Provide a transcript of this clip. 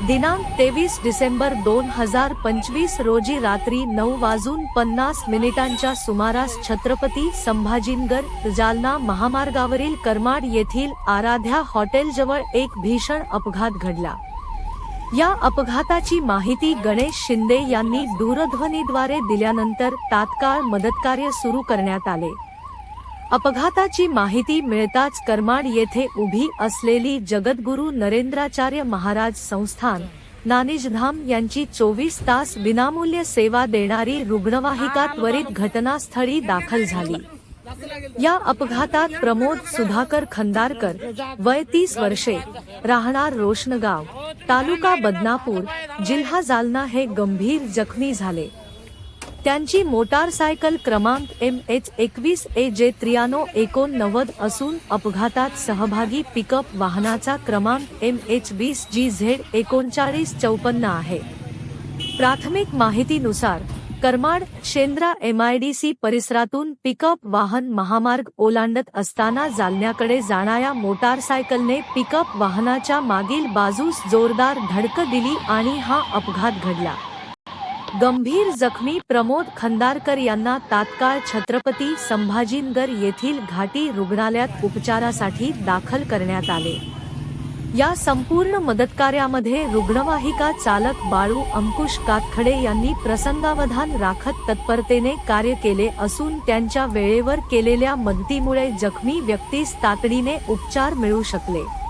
दिनांक 23 डिसेंबर 2025 रोजी रात्री 9:50 सुमारास छत्रपती संभाजीनगर जालना महामार्गावरील करमाड येथील आराध्या हॉटेलजवळ एक भीषण अपघात घडला। या अपघाताची माहिती गणेश शिंदे यांनी दूरध्वनीद्वारे दिल्यानंतर तात्काळ मदतकार्य सुरू करण्यात आले। अपघाताची माहिती मिळताच करमाड येथे उभी असलेली जगद्गुरू नरेंद्राचार्य महाराज संस्थान नानिजधाम यांची 24 तास विनामूल्य सेवा देणारी रुग्णवाहिका त्वरित घटनास्थळी दाखल झाली। या अपघातात प्रमोद सुधाकर खंदारकर, वय 30 वर्षे, राहणार रोशनगाव, तालुका बदनापूर, जिल्हा जालना हे गंभीर जखमी झाले। त्यांची मोटारसायकल क्रमांक MH21 AJ 9389 असून अपघातात सहभागी पिकअप वाहनाचा क्रमांक MH20 GZ 3954 आहे। प्राथमिक माहितीनुसार करमाड शेंद्रा MIDC परिसरातून पिकअप वाहन महामार्ग ओलांडत असताना जालन्याकडे जाणाऱ्या मोटारसायकलने पिकअप वाहनाच्या मागील बाजूस जोरदार धडक दिली आणि हा अपघात घडला। गंभीर जखमी प्रमोद खंदारकर यांना तात्काळ छत्रपती संभाजीनगर येथील घाटी रुग्णालयात उपचारासाठी दाखल करण्यात आले। या संपूर्ण मदतकार्यामध्ये रुग्णवाहिका चालक बाळू अंकुश कातखडे यांनी प्रसंगावधान राखत तत्परतेने कार्य केले असून त्यांच्या वेळेवर केलेल्या मदतीमुळे जखमी व्यक्तीस तातडीने उपचार मिळू शकले।